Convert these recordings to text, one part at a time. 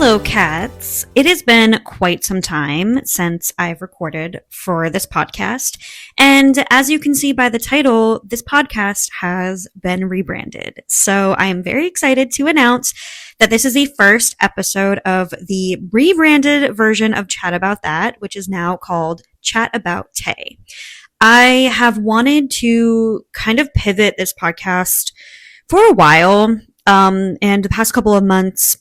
Hello, cats. It has been quite some time since I've recorded for this podcast. And as you can see by the title, this podcast has been rebranded. So I am very excited to announce that this is the first episode of the rebranded version of Chat About That, which is now called Chat About Tay. I have wanted to kind of pivot this podcast for a while, and the past couple of months,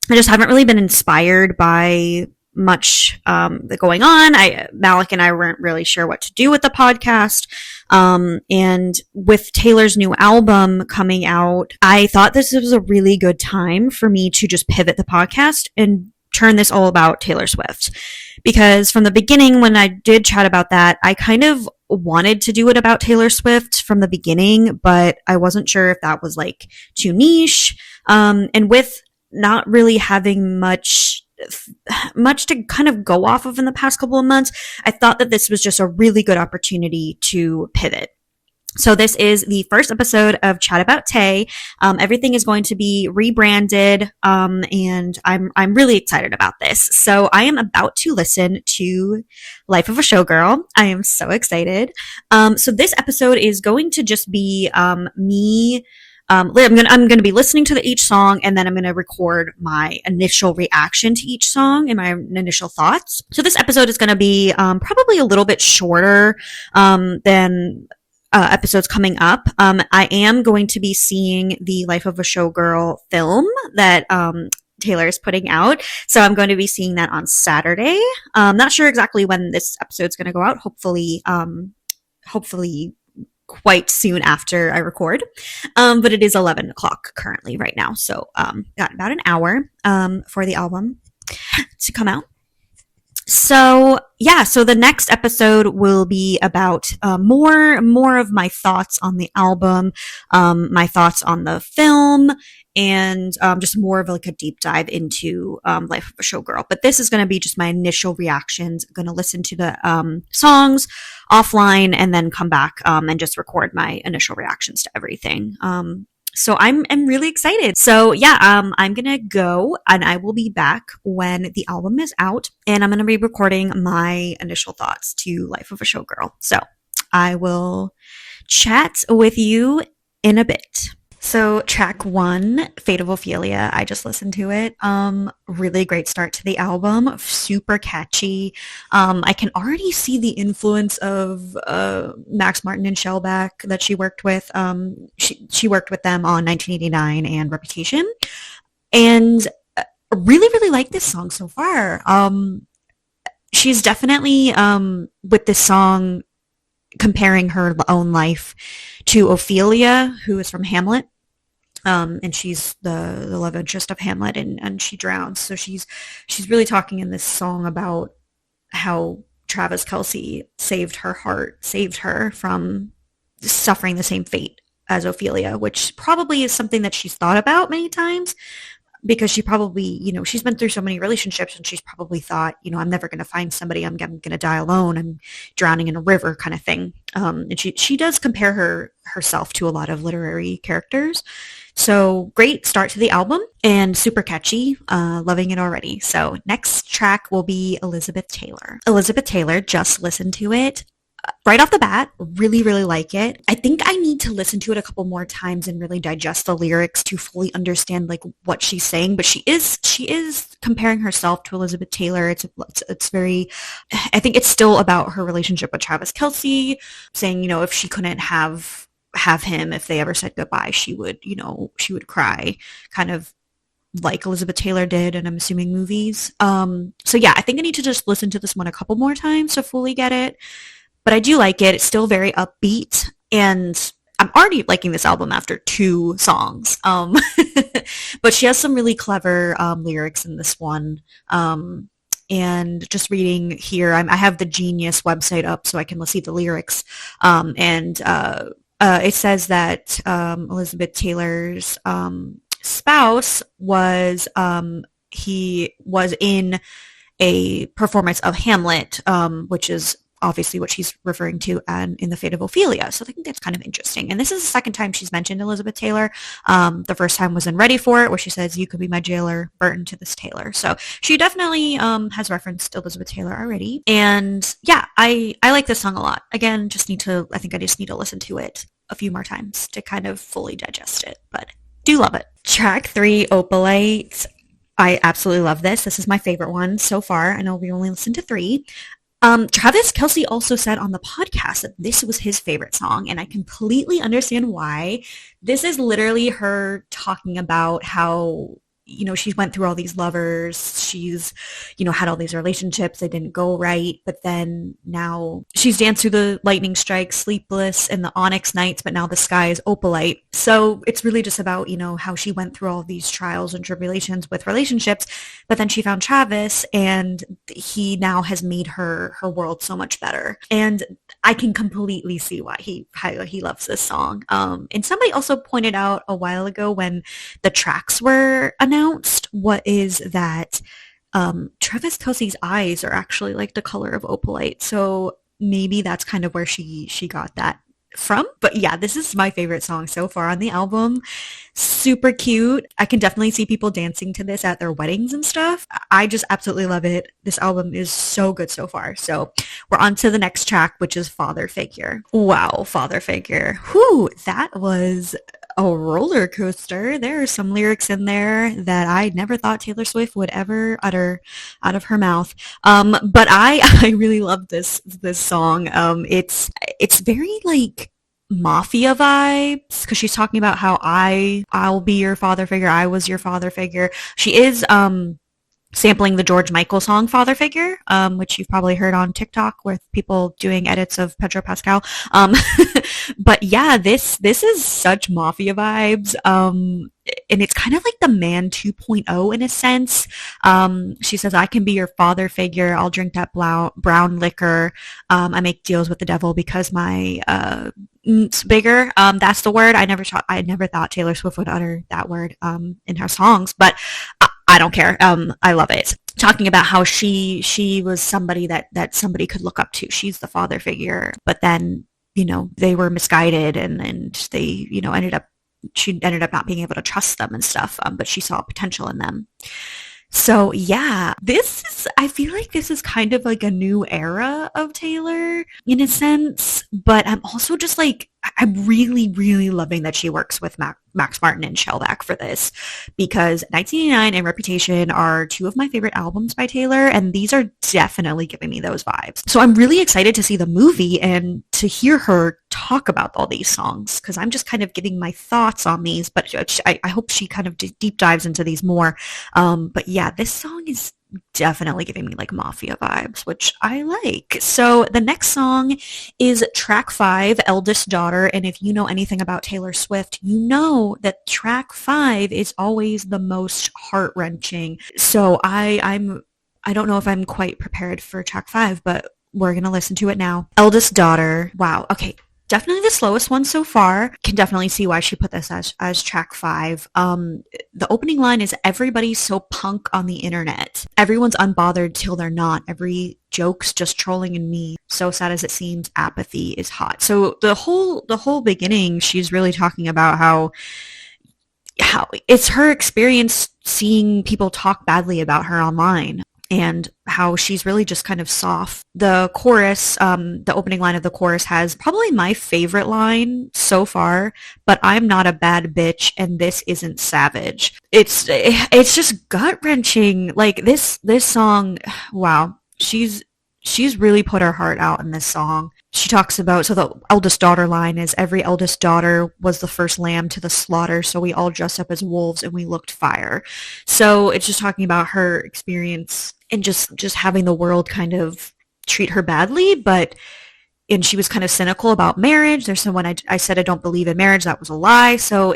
I just haven't really been inspired by much going on. Malik and I weren't really sure what to do with the podcast. And with Taylor's new album coming out, I thought this was a really good time for me to just pivot the podcast and turn this all about Taylor Swift. Because from the beginning, when I did chat about that, I kind of wanted to do it about Taylor Swift from the beginning, but I wasn't sure if that was like too niche. And with not really having much to kind of go off of in the past couple of months, I thought that this was just a really good opportunity to pivot. So this is the first episode of Chat About Tay. Everything is going to be rebranded, and I'm really excited about this. So I am about to listen to Life of a Showgirl. I am so excited. So this episode is going to just be me. I'm going to be listening to each song, and then I'm going to record my initial reaction to each song and my initial thoughts. So this episode is going to be probably a little bit shorter than episodes coming up. I am going to be seeing the Life of a Showgirl film that Taylor is putting out. So I'm going to be seeing that on Saturday. Not sure exactly when this episode's going to go out. Hopefully quite soon after I record. But it is 11 o'clock currently right now. So, got about an hour, for the album to come out. So yeah, so the next episode will be about, more of my thoughts on the album, my thoughts on the film, and just more of like a deep dive into Life of a Showgirl. But this is going to be just my initial reactions. I'm going to listen to the songs offline and then come back and just record my initial reactions to everything. So I'm really excited. So yeah, I'm going to go and I will be back when the album is out, and I'm going to be recording my initial thoughts to Life of a Showgirl. So I will chat with you in a bit. So track 1, Fate of Ophelia, I just listened to it. Really great start to the album, super catchy. I can already see the influence of Max Martin and Shellback that she worked with. She worked with them on 1989 and Reputation. And really, really like this song so far. She's definitely, with this song, comparing her own life to Ophelia, who is from Hamlet. And she's the love interest of Hamlet, and she drowns. So she's really talking in this song about how Travis Kelce saved her heart, saved her from suffering the same fate as Ophelia, which probably is something that she's thought about many times, because she probably, she's been through so many relationships, and she's probably thought, I'm never going to find somebody. I'm going to die alone. I'm drowning in a river kind of thing. And she does compare herself to a lot of literary characters. So great start to the album and super catchy. Loving it already. So next track will be Elizabeth Taylor. Elizabeth Taylor, just listened to it. Right off the bat, really, really like it. I think I need to listen to it a couple more times and really digest the lyrics to fully understand like what she's saying. But she is comparing herself to Elizabeth Taylor. It's very, I think it's still about her relationship with Travis Kelce, saying, if she couldn't have him, if they ever said goodbye, she would cry, kind of like Elizabeth Taylor did, and I'm assuming movies. So yeah, I think I need to just listen to this one a couple more times to fully get it. But I do like it. It's still very upbeat, and I'm already liking this album after 2 songs. But she has some really clever lyrics in this one. And just reading here, I have the Genius website up so I can see the lyrics. It says that Elizabeth Taylor's spouse was he was in a performance of Hamlet, which is obviously what she's referring to and in The Fate of Ophelia. So I think that's kind of interesting. And this is the second time she's mentioned Elizabeth Taylor. The first time was in Ready for It, where she says, "You could be my jailer, Burton to this Taylor." So she definitely has referenced Elizabeth Taylor already. And yeah, I like this song a lot. Again, I think I just need to listen to it a few more times to kind of fully digest it, but do love it. Track 3, Opalite. I absolutely love this. This is my favorite one so far. I know we only listened to 3. Travis Kelce also said on the podcast that this was his favorite song, and I completely understand why. This is literally her talking about how, she went through all these lovers. She's, had all these relationships. They didn't go right. But then now she's danced through the lightning strikes, sleepless, and the onyx nights, but now the sky is opalite. So it's really just about, how she went through all these trials and tribulations with relationships. But then she found Travis, and he now has made her world so much better. And I can completely see why he loves this song. And somebody also pointed out a while ago when the tracks were announced, what is that Travis Kelce's eyes are actually like the color of opalite. So maybe that's kind of where she got that from. But yeah, this is my favorite song so far on the album. Super cute. I can definitely see people dancing to this at their weddings and stuff. I just absolutely love it. This album is so good so far. So we're on to the next track, which is Father Figure. Wow, Father Figure. Whew, that was a roller coaster. There are some lyrics in there that I never thought Taylor Swift would ever utter out of her mouth. But I really love this song. It's very like mafia vibes, because she's talking about how I'll be your father figure. I was your father figure. She is sampling the George Michael song Father Figure, which you've probably heard on TikTok with people doing edits of Pedro Pascal. But yeah, this is such mafia vibes. And it's kind of like the Man 2.0 in a sense. She says, "I can be your father figure. I'll drink that brown liquor. I make deals with the devil because my it's bigger." That's the word. I never thought Taylor Swift would utter that word in her songs, but I don't care. I love it. Talking about how she was somebody that somebody could look up to. She's the father figure, but then they were misguided, and they she ended up not being able to trust them and stuff. But she saw potential in them. So yeah, I feel like this is kind of like a new era of Taylor in a sense, but I'm also just like, I'm really, really loving that she works with Max Martin and Shellback for this, because 1989 and Reputation are two of my favorite albums by Taylor, and these are definitely giving me those vibes. So I'm really excited to see the movie and to hear her talk about all these songs, because I'm just kind of giving my thoughts on these, but I hope she kind of deep dives into these more. But yeah, this song is definitely giving me like mafia vibes, which I like. So the next song is track 5, Eldest Daughter. And if you know anything about Taylor Swift, you know that track 5 is always the most heart-wrenching. So I don't know if I'm quite prepared for track 5, but we're going to listen to it now. Eldest Daughter. Wow. Okay. Definitely the slowest one so far. Can definitely see why she put this as track 5. The opening line is, "Everybody's so punk on the internet. Everyone's unbothered till they're not. Every joke's just trolling in me. So sad as it seems, apathy is hot." So the whole beginning, she's really talking about how it's her experience seeing people talk badly about her online, and how she's really just kind of soft. The chorus, the opening line of the chorus has probably my favorite line so far, "But I'm not a bad bitch, and this isn't savage." It's just gut-wrenching. Like this song, wow. She's really put her heart out in this song. She talks about, so the eldest daughter line is, "Every eldest daughter was the first lamb to the slaughter, so we all dressed up as wolves and we looked fire." So it's just talking about her experience and just having the world kind of treat her badly, and she was kind of cynical about marriage. There's someone I said I don't believe in marriage. That was a lie. So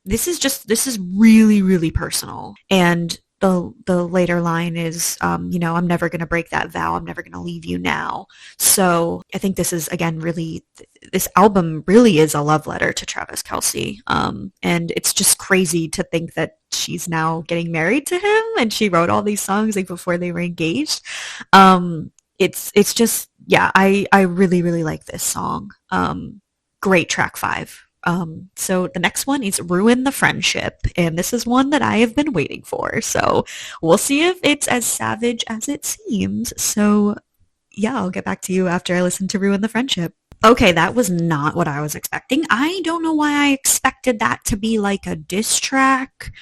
this is really, really personal. And the later line is, I'm never going to break that vow. I'm never going to leave you now. So I think this is, again, really, this album really is a love letter to Travis Kelce. And it's just crazy to think that she's now getting married to him, and she wrote all these songs like before they were engaged. it's just, yeah, I really really like this song. Great track 5. So the next one is Ruin the Friendship, and this is one that I have been waiting for. So we'll see if it's as savage as it seems. So yeah, I'll get back to you after I listen to Ruin the Friendship. Okay, that was not what I was expecting. I don't know why I expected that to be like a diss track,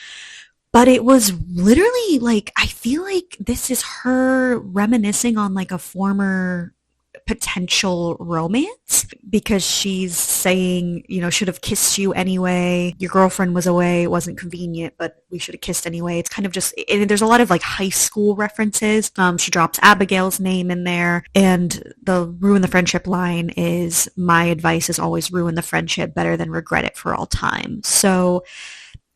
but it was literally like, I feel like this is her reminiscing on like a former potential romance because she's saying, should have kissed you anyway. Your girlfriend was away. It wasn't convenient, but we should have kissed anyway. It's kind of just, there's a lot of like high school references. She drops Abigail's name in there, and the ruin the friendship line is, my advice is always ruin the friendship better than regret it for all time. So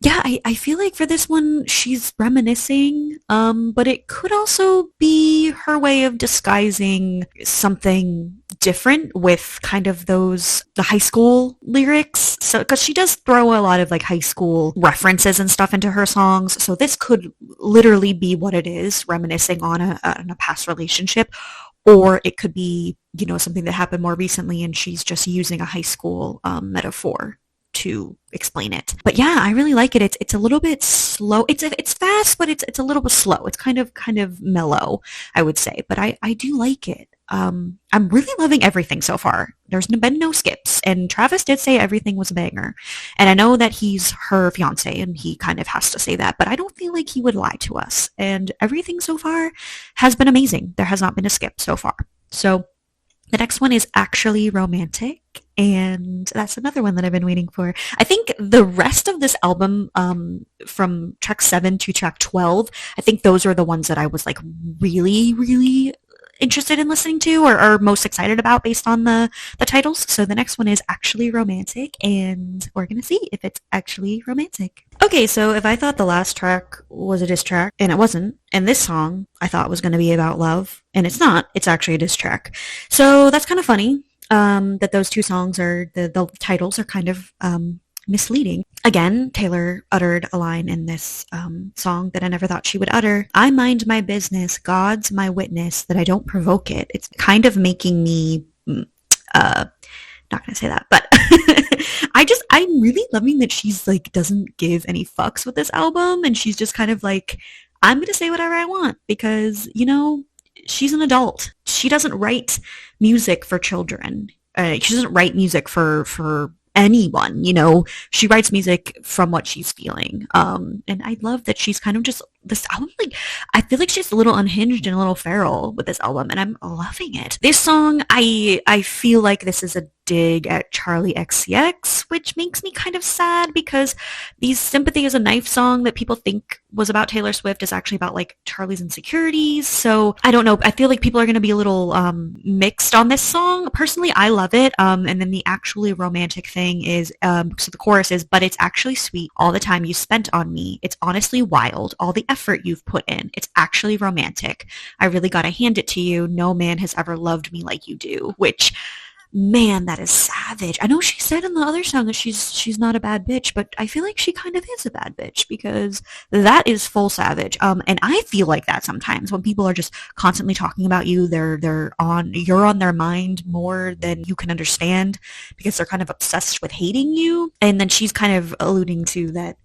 yeah, I feel like for this one, she's reminiscing, but it could also be her way of disguising something different with kind of the high school lyrics. So, because she does throw a lot of like high school references and stuff into her songs. So this could literally be what it is, reminiscing on a past relationship. Or it could be, something that happened more recently and she's just using a high school metaphor to explain it. But yeah, I really like it. It's a little bit slow. It's fast, but it's a little bit slow. It's kind of mellow, I would say. But I do like it. I'm really loving everything so far. There's been no skips, and Travis did say everything was a banger. And I know that he's her fiance, and he kind of has to say that, but I don't feel like he would lie to us. And everything so far has been amazing. There has not been a skip so far. So the next one is Actually Romantic, and that's another one that I've been waiting for. I think the rest of this album, from track 7 to track 12, I think those are the ones that I was like really, really interested in listening to, or most excited about based on the titles. So the next one is Actually Romantic, and we're gonna see if it's actually romantic. Okay, so if I thought the last track was a diss track, and it wasn't, and this song I thought was gonna be about love, and it's not, it's actually a diss track. So that's kind of funny, that those two songs are, the titles are kind of misleading. Again, Taylor uttered a line in this song that I never thought she would utter. I mind my business, God's my witness, that I don't provoke it. It's kind of making me, not gonna say that, but I'm really loving that she's like, doesn't give any fucks with this album, and she's just kind of like, I'm gonna say whatever I want because, she's an adult. She doesn't write music for children. She doesn't write music for anyone, she writes music from what she's feeling. And I love that she's kind of just, this album, like, I feel like she's a little unhinged and a little feral with this album, and I'm loving it. This song, I feel like this is a dig at Charlie XCX, which makes me kind of sad because the Sympathy is a Knife song that people think was about Taylor Swift is actually about like Charlie's insecurities. So I don't know. I feel like people are going to be a little mixed on this song. Personally, I love it. And then the Actually Romantic thing is, so the chorus is, but it's actually sweet all the time you spent on me. It's honestly wild. All the effort you've put in. It's actually romantic. I really got to hand it to you. No man has ever loved me like you do, which, man, that is savage. I know she said in the other song that she's not a bad bitch, but I feel like she kind of is a bad bitch because that is full savage. And I feel like that sometimes when people are just constantly talking about you, you're on their mind more than you can understand because they're kind of obsessed with hating you. And then she's kind of alluding to that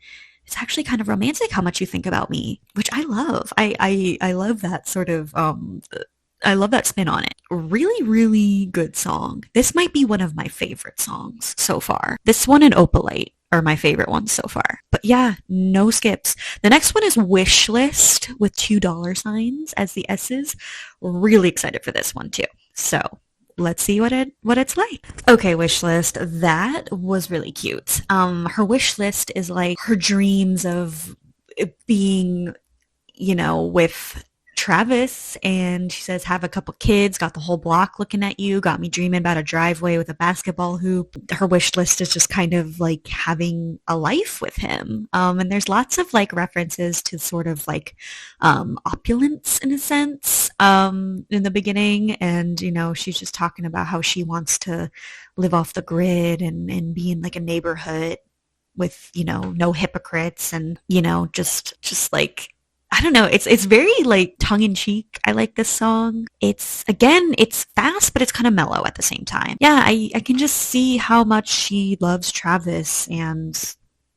it's actually kind of romantic how much you think about me, which I love. I love that sort of I love that spin on it. Really, really good song. This might be one of my favorite songs so far. This one and Opalite are my favorite ones so far. But yeah, no skips. The next one is Wish List with $2 as the S's. Really excited for this one too. So let's see what it's like. Okay, Wish List. That was really cute. Her wish list is like her dreams of being, with Travis, and she says, have a couple kids, got the whole block looking at you, got me dreaming about a driveway with a basketball hoop. Her wish list is just kind of like having a life with him. And there's lots of like references to sort of like opulence in a sense in the beginning. And, she's just talking about how she wants to live off the grid and be in like a neighborhood with, no hypocrites and, just like I don't know. It's very like tongue in cheek. I like this song. It's again, it's fast, but it's kind of mellow at the same time. Yeah, I can just see how much she loves Travis and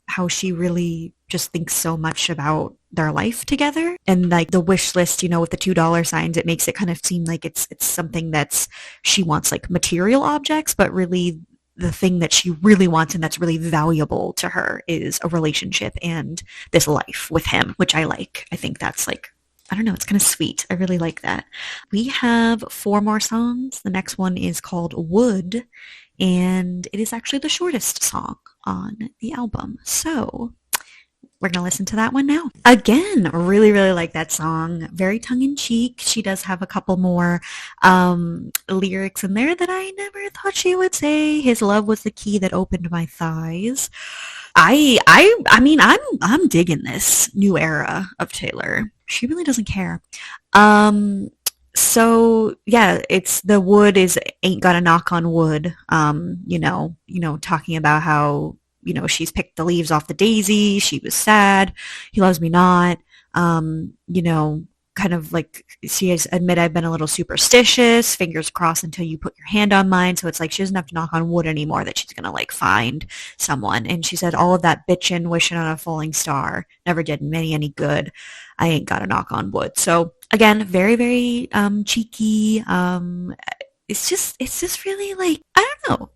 how she really just thinks so much about their life together. And like the wish list, with the $2 signs, it makes it kind of seem like it's something that's she wants like material objects, but really the thing that she really wants and that's really valuable to her is a relationship and this life with him, which I like. I think that's like, I don't know, it's kind of sweet. I really like that. We have four more songs. The next one is called Wood, and it is actually the shortest song on the album. So we're going to listen to that one now. Again, really, really like that song. Very tongue-in-cheek. She does have a couple more lyrics in there that I never thought she would say. His love was the key that opened my thighs. I mean, I'm digging this new era of Taylor. She really doesn't care. So yeah, it's the wood is ain't got a knock on wood. Talking about how she's picked the leaves off the daisy. She was sad. He loves me not. Kind of like she has admit I've been a little superstitious. Fingers crossed until you put your hand on mine. So it's like she doesn't have to knock on wood anymore. That she's gonna like find someone. And she said all of that bitchin' wishing on a falling star never did me any good. I ain't got to knock on wood. So again, very very cheeky. It's just really like I don't know.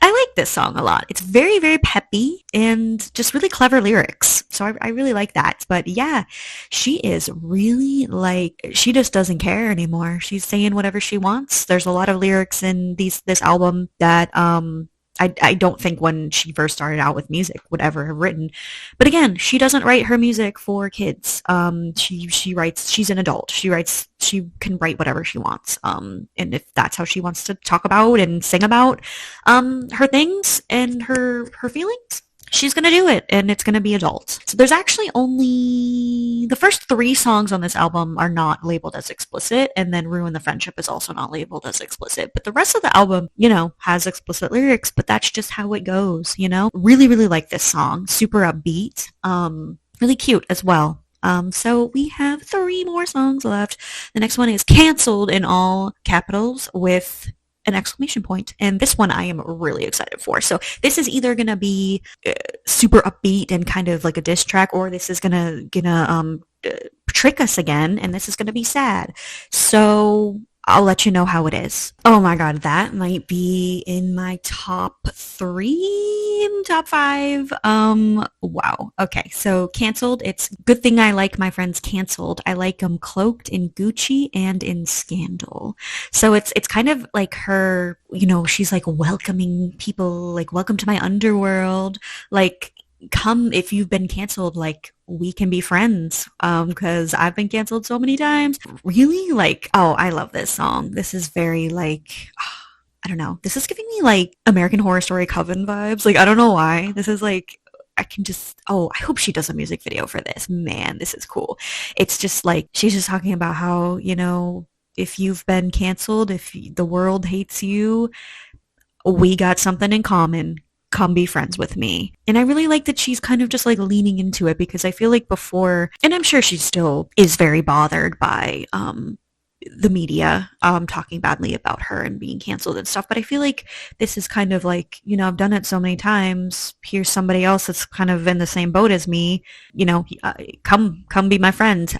I like this song a lot. It's very, very peppy and just really clever lyrics. So I really like that. But yeah, she is really like, she just doesn't care anymore. She's saying whatever she wants. There's a lot of lyrics in this album that I don't think when she first started out with music would ever have written. But again, she doesn't write her music for kids. She writes, she's an adult. She can write whatever she wants. And if that's how she wants to talk about and sing about her things and her feelings, she's going to do it, and it's going to be adult. So there's actually only the first three songs on this album are not labeled as explicit, and then Ruin the Friendship is also not labeled as explicit. But the rest of the album, has explicit lyrics, but that's just how it goes. Really, really like this song. Super upbeat. Really cute as well. So we have three more songs left. The next one is Canceled in all capitals with an exclamation point, and this one I am really excited for. So this is either gonna be super upbeat and kind of like a diss track, or this is gonna trick us again, and this is gonna be sad. So I'll let you know how it is. Oh my god, that might be in my top 3, top 5. Wow. Okay, so Canceled. It's good thing I like my friends Canceled. I like them cloaked in Gucci and in Scandal. So it's kind of like her, she's like welcoming people, like welcome to my underworld, like come if you've been canceled, like we can be friends because I've been canceled so many times. Really, like, oh, I love this song. This is very like I don't know, this is giving me like American Horror Story Coven vibes. Like I don't know why. This is like I can just I hope she does a music video for this. Man, this is cool. It's just like she's just talking about how if you've been canceled, if the world hates you, we got something in common. Come be friends with me. And I really like that she's kind of just like leaning into it, because I feel like before, and I'm sure she still is very bothered by the media talking badly about her and being canceled and stuff, but I feel like this is kind of like, I've done it so many times. Here's somebody else that's kind of in the same boat as me. Come be my friend.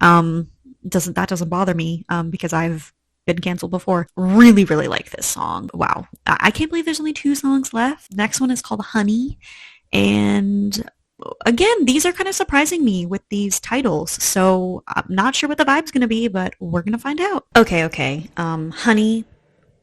Doesn't bother me because I've been canceled before. Really, really like this song. Wow. I can't believe there's only 2 songs left. Next one is called Honey. And again, these are kind of surprising me with these titles. So I'm not sure what the vibe's going to be, but we're going to find out. Okay. Honey.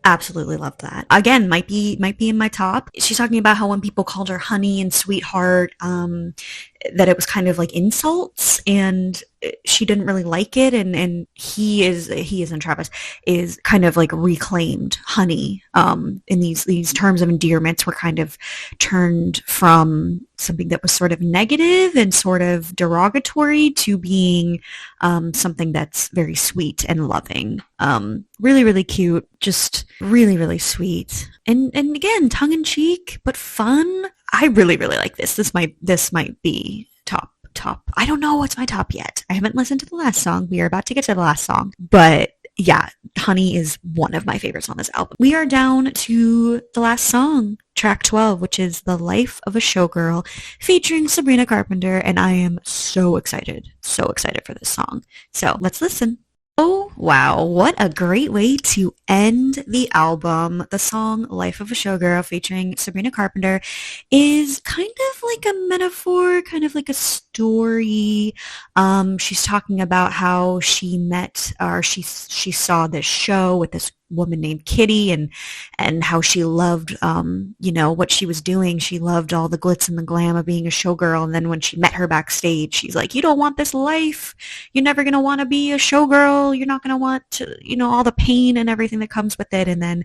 Absolutely love that. Again, might be in my top. She's talking about how when people called her honey and sweetheart, that it was kind of like insults, and she didn't really like it. And he is in Travis is kind of like reclaimed honey. In these terms of endearments were kind of turned from something that was sort of negative and sort of derogatory to being something that's very sweet and loving. Really, really cute. Just really, really sweet. And again, tongue in cheek, but fun. I really, really like this. This might be top top. I don't know what's my top yet. I haven't listened to the last song. We are about to get to the last song. But yeah, Honey is one of my favorites on this album. We are down to the last song, track 12, which is The Life of a Showgirl featuring Sabrina Carpenter. And I am so excited for this song. So let's listen. Oh, wow. What a great way to end the album. The song Life of a Showgirl featuring Sabrina Carpenter is kind of like a metaphor, kind of like a story. She's talking about how she met or she saw this show with this woman named Kitty and how she loved what she was doing. She loved all the glitz and the glam of being a showgirl. And then when she met her backstage, she's like, you don't want this life. You're never going to want to be a showgirl. You're not going to want to, all the pain and everything that comes with it. And then,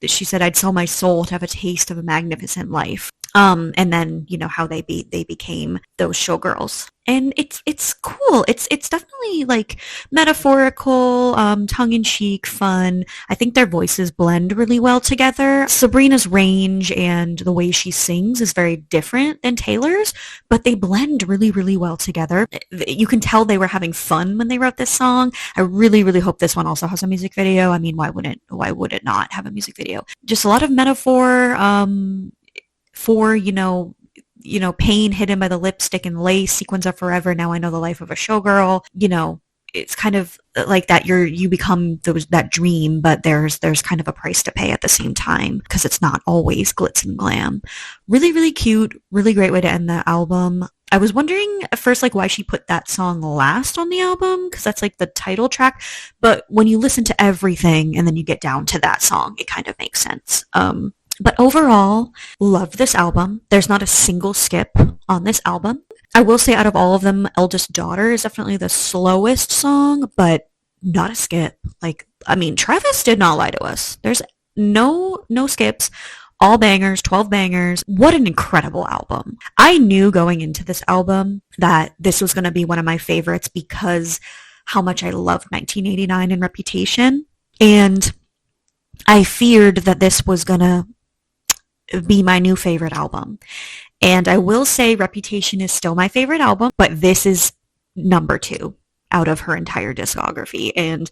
she said, I'd sell my soul to have a taste of a magnificent life. And then, how they became those showgirls. And it's cool. It's definitely like metaphorical, tongue-in-cheek, fun. I think their voices blend really well together. Sabrina's range and the way she sings is very different than Taylor's, but they blend really, really well together. You can tell they were having fun when they wrote this song. I really, really hope this one also has a music video. I mean, why would it not have a music video? Just a lot of metaphor, for, pain hidden by the lipstick and lace, sequins of forever. Now I know the life of a showgirl. It's kind of like that you become that dream, but there's kind of a price to pay at the same time because it's not always glitz and glam. Really, really cute, really great way to end the album. I was wondering at first, like, why she put that song last on the album, because that's like the title track. But when you listen to everything and then you get down to that song, it kind of makes sense. But overall, love this album. There's not a single skip on this album. I will say out of all of them, Eldest Daughter is definitely the slowest song, but not a skip. Travis did not lie to us. There's no skips. All bangers, 12 bangers. What an incredible album. I knew going into this album that this was going to be one of my favorites because how much I loved 1989 and Reputation. And I feared that this was going to be my new favorite album. And I will say Reputation is still my favorite album, but this is number 2 out of her entire discography. And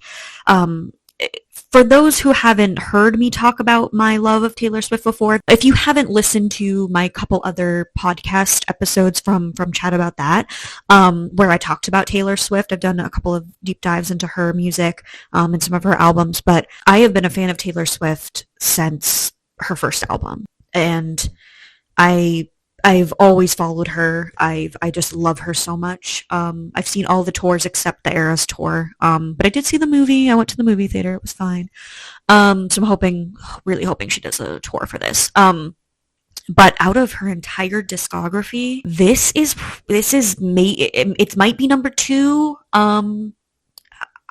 for those who haven't heard me talk about my love of Taylor Swift before, if you haven't listened to my couple other podcast episodes from Chat About That, where I talked about Taylor Swift, I've done a couple of deep dives into her music and some of her albums, but I have been a fan of Taylor Swift since her first album. And I've always followed her. I just love her so much. I've seen all the tours except the Eras tour. But I did see the movie. I went to the movie theater. It was fine. So I'm really hoping she does a tour for this. But out of her entire discography, it might be number 2. I'm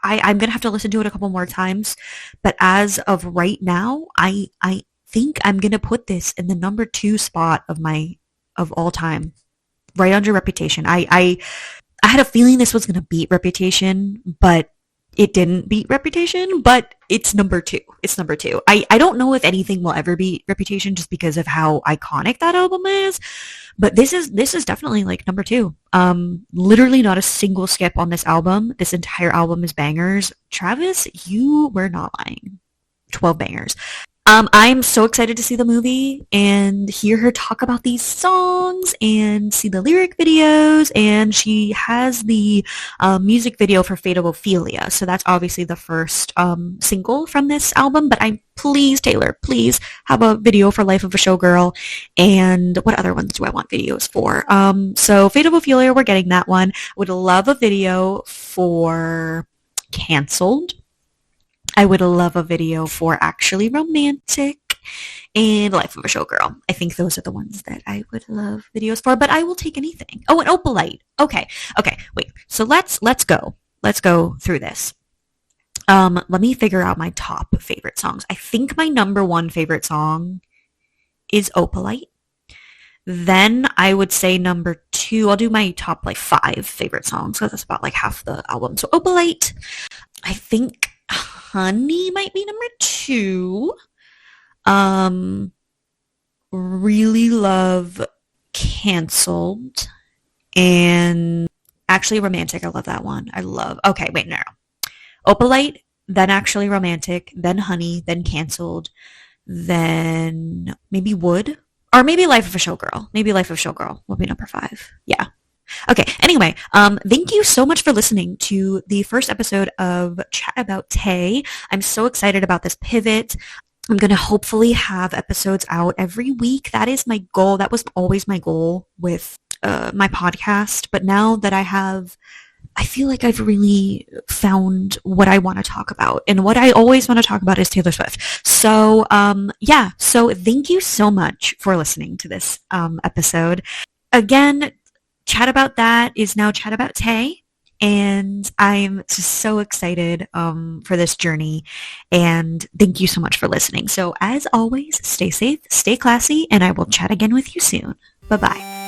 gonna have to listen to it a couple more times. But as of right now, I think I'm gonna put this in the number 2 spot of all time, right under Reputation. I had a feeling this was gonna beat Reputation, but it didn't beat Reputation. But it's number 2. It's number 2. I don't know if anything will ever beat Reputation just because of how iconic that album is. But this is definitely like number 2. Literally not a single skip on this album. This entire album is bangers. Travis, you were not lying. 12 bangers. I'm so excited to see the movie and hear her talk about these songs and see the lyric videos. And she has the music video for Fate of Ophelia. So that's obviously the first single from this album. But please, Taylor, please have a video for Life of a Showgirl. And what other ones do I want videos for? So Fate of Ophelia, we're getting that one. Would love a video for Cancelled. I would love a video for Actually Romantic and Life of a Showgirl. I think those are the ones that I would love videos for, but I will take anything. Oh, and Opalite. Okay, wait. So let's go. Let's go through this. Let me figure out my top favorite songs. I think my number 1 favorite song is Opalite. Then I would say number 2, I'll do my top 5 favorite songs because that's about half the album. So Opalite, I think Honey might be number 2. Really love Cancelled and Actually Romantic. I love that one. Okay, wait, no. Opalite, then Actually Romantic, then Honey, then Canceled, then maybe Wood, or maybe Life of a Showgirl. Maybe Life of a Showgirl will be number 5. Yeah. Okay. Anyway, thank you so much for listening to the first episode of Chat About Tay. I'm so excited about this pivot. I'm going to hopefully have episodes out every week. That is my goal. That was always my goal with my podcast. But now that I feel like I've really found what I want to talk about. And what I always want to talk about is Taylor Swift. So, yeah. So thank you so much for listening to this episode. Again, Chat About That is now Chat About Tay. And I'm just so excited for this journey. And thank you so much for listening. So as always, stay safe, stay classy, and I will chat again with you soon. Bye-bye.